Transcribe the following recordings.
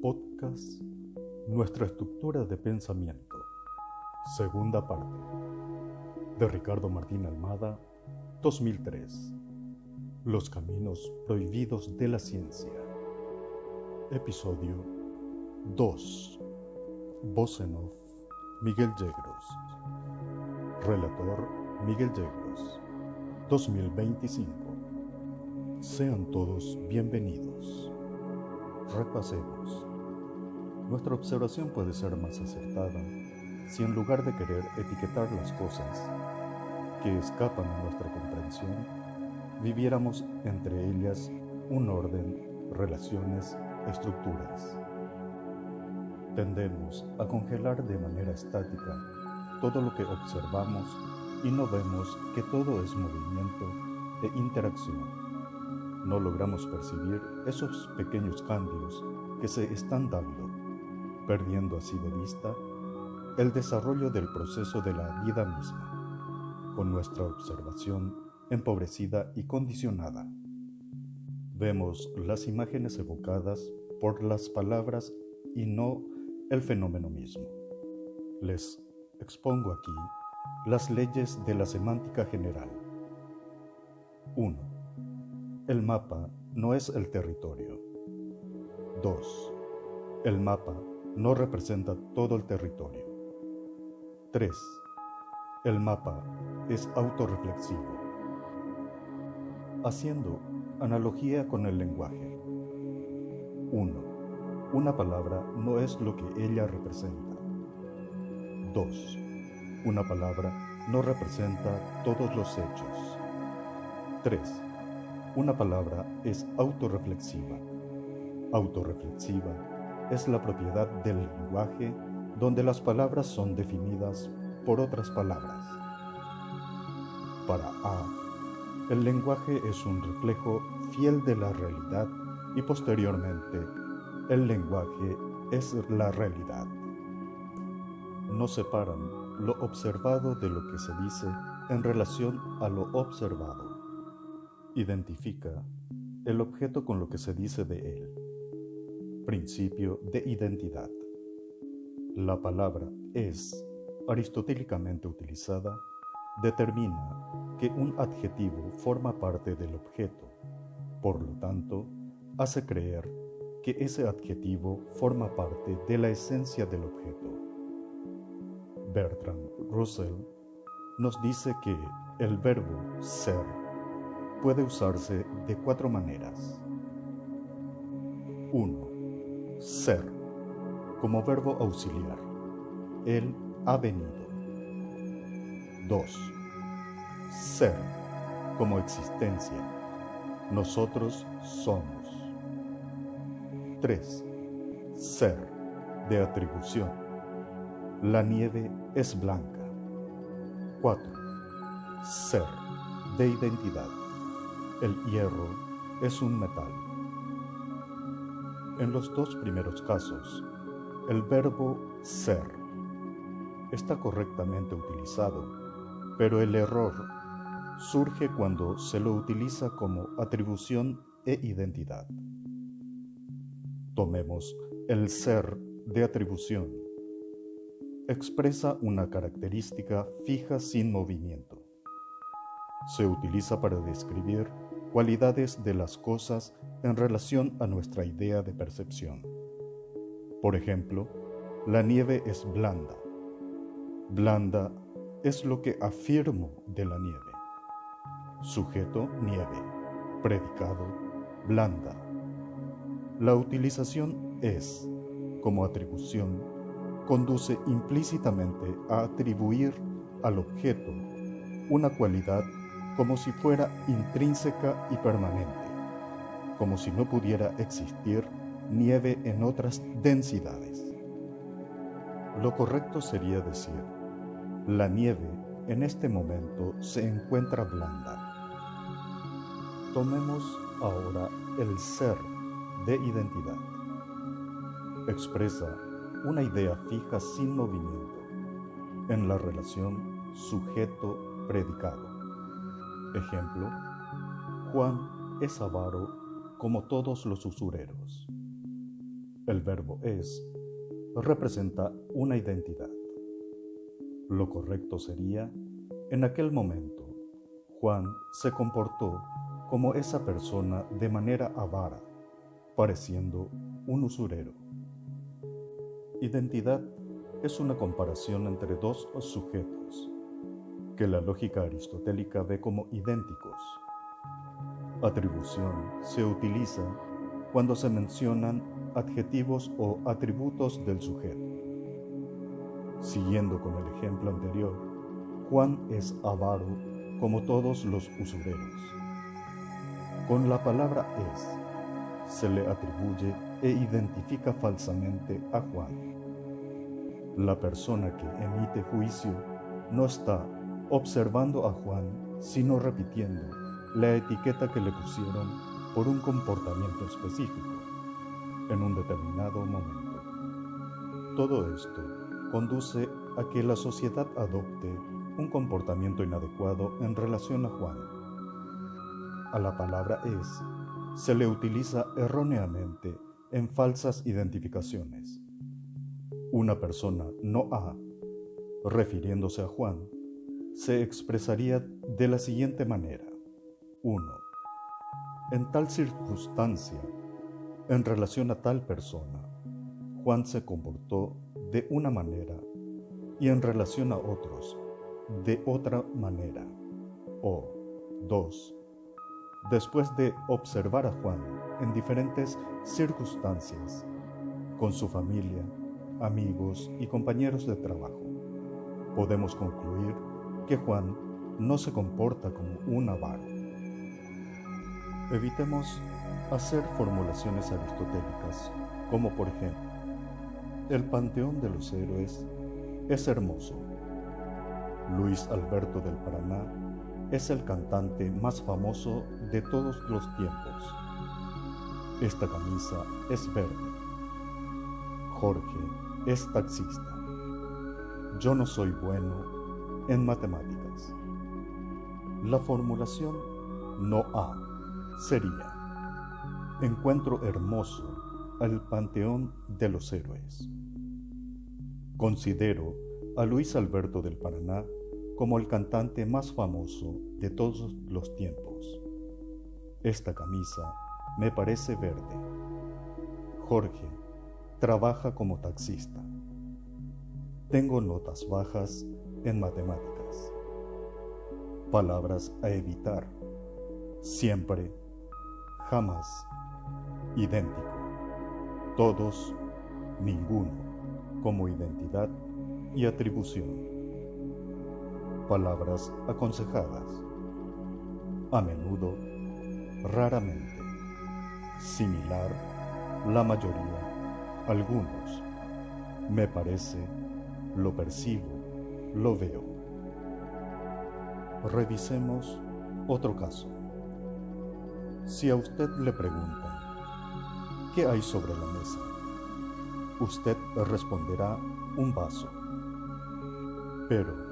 Podcast Nuestra estructura de pensamiento, segunda parte, de Ricardo Martín Almada, 2003. Los caminos prohibidos de la ciencia. Episodio 2. Voz en off, Miguel Yegros. Relator, Miguel Yegros. 2025. Sean todos bienvenidos. Repasemos. Nuestra observación puede ser más acertada si en lugar de querer etiquetar las cosas que escapan a nuestra comprensión, viviéramos entre ellas un orden, relaciones, estructuras. Tendemos a congelar de manera estática todo lo que observamos y no vemos que todo es movimiento e interacción. No logramos percibir esos pequeños cambios que se están dando, perdiendo así de vista el desarrollo del proceso de la vida misma, con nuestra observación empobrecida y condicionada. Vemos las imágenes evocadas por las palabras y no el fenómeno mismo. Les expongo aquí las leyes de la semántica general. 1. El mapa no es el territorio. 2. El mapa no representa todo el territorio. 3. El mapa es autorreflexivo. Haciendo analogía con el lenguaje. 1. Una palabra no es lo que ella representa. 2. Una palabra no representa todos los hechos. 3. Una palabra es autorreflexiva. Autorreflexiva es la propiedad del lenguaje donde las palabras son definidas por otras palabras. Para A, el lenguaje es un reflejo fiel de la realidad y posteriormente, el lenguaje es la realidad. No separan lo observado de lo que se dice en relación a lo observado. Identifica el objeto con lo que se dice de él. Principio de identidad. La palabra es, aristotélicamente utilizada, determina que un adjetivo forma parte del objeto, por lo tanto, hace creer que ese adjetivo forma parte de la esencia del objeto. Bertrand Russell nos dice que el verbo ser puede usarse de 4 maneras. 1. Ser, como verbo auxiliar. Él ha venido. 2. Ser, como existencia. Nosotros somos. 3. Ser, de atribución. La nieve es blanca. 4. Ser, de identidad. El hierro es un metal. En los 2 primeros casos, el verbo ser está correctamente utilizado, pero el error surge cuando se lo utiliza como atribución e identidad. Tomemos el ser de atribución. Expresa una característica fija sin movimiento. Se utiliza para describir cualidades de las cosas en relación a nuestra idea de percepción. Por ejemplo, la nieve es blanda. Blanda es lo que afirmo de la nieve. Sujeto, nieve. Predicado, blanda. La utilización es, como atribución, conduce implícitamente a atribuir al objeto una cualidad como si fuera intrínseca y permanente, como si no pudiera existir nieve en otras densidades. Lo correcto sería decir, la nieve en este momento se encuentra blanda. Tomemos ahora el ser de identidad. Expresa una idea fija sin movimiento. en la relación sujeto-predicado. Ejemplo: Juan es avaro como todos los usureros. El verbo es representa una identidad. Lo correcto sería: en aquel momento, Juan se comportó como esa persona de manera avara, pareciendo un usurero. Identidad es una comparación entre dos sujetos, que la lógica aristotélica ve como idénticos. Atribución se utiliza cuando se mencionan adjetivos o atributos del sujeto. Siguiendo con el ejemplo anterior, Juan es avaro como todos los usureros. Con la palabra es, se le atribuye e identifica falsamente a Juan. La persona que emite juicio no está observando a Juan, sino repitiendo la etiqueta que le pusieron por un comportamiento específico en un determinado momento. Todo esto conduce a que la sociedad adopte un comportamiento inadecuado en relación a Juan. A la palabra es se le utiliza erróneamente en falsas identificaciones. Una persona no A, refiriéndose a Juan, se expresaría de la siguiente manera. 1. En tal circunstancia, en relación a tal persona, Juan se comportó de una manera y en relación a otros, de otra manera. O 2. Después de observar a Juan en diferentes circunstancias, con su familia, amigos y compañeros de trabajo, podemos concluir que Juan no se comporta como un avaro. Evitemos hacer formulaciones aristotélicas, como por ejemplo, el panteón de los héroes es hermoso. Luis Alberto del Paraná es el cantante más famoso de todos los tiempos. Esta camisa es verde. Jorge es taxista. Yo no soy bueno en matemáticas. La formulación no A sería: encuentro hermoso al panteón de los héroes. Considero a Luis Alberto del Paraná como el cantante más famoso de todos los tiempos. Esta camisa me parece verde. Jorge trabaja como taxista. Tengo notas bajas en matemáticas. Palabras a evitar: siempre, jamás, idéntico, todos, ninguno, como identidad y atribución. Palabras aconsejadas: a menudo, raramente, similar, la mayoría, algunos, me parece, lo percibo, lo veo. Revisemos otro caso. Si a usted le preguntan ¿qué hay sobre la mesa?, usted responderá un vaso. Pero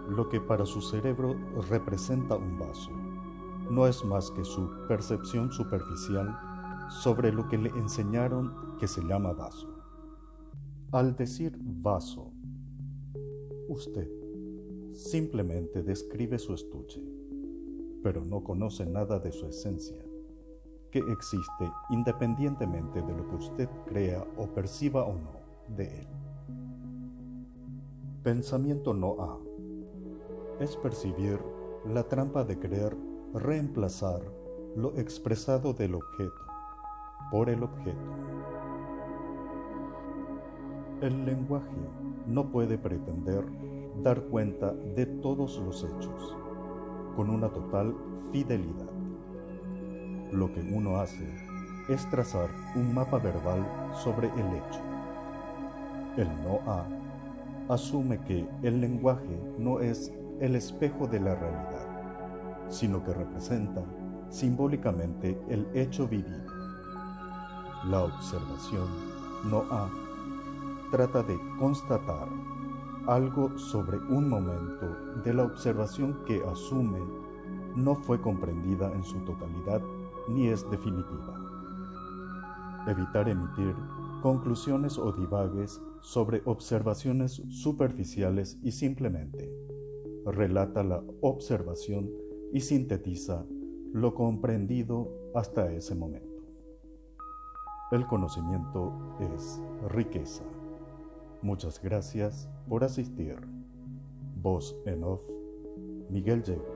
lo que para su cerebro representa un vaso no es más que su percepción superficial sobre lo que le enseñaron que se llama vaso. Al decir vaso, usted simplemente describe su estuche, pero no conoce nada de su esencia, que existe independientemente de lo que usted crea o perciba o no de él. Pensamiento no A es percibir la trampa de querer reemplazar lo expresado del objeto por el objeto. El lenguaje no puede pretender dar cuenta de todos los hechos con una total fidelidad. Lo que uno hace es trazar un mapa verbal sobre el hecho. El no A asume que el lenguaje no es el espejo de la realidad, sino que representa simbólicamente el hecho vivido. La observación no A trata de constatar algo sobre un momento de la observación que asume no fue comprendida en su totalidad ni es definitiva. Evitar emitir conclusiones o divagues sobre observaciones superficiales y simplemente relata la observación y sintetiza lo comprendido hasta ese momento. El conocimiento es riqueza. Muchas gracias por asistir. Voz en off, Miguel Yegua.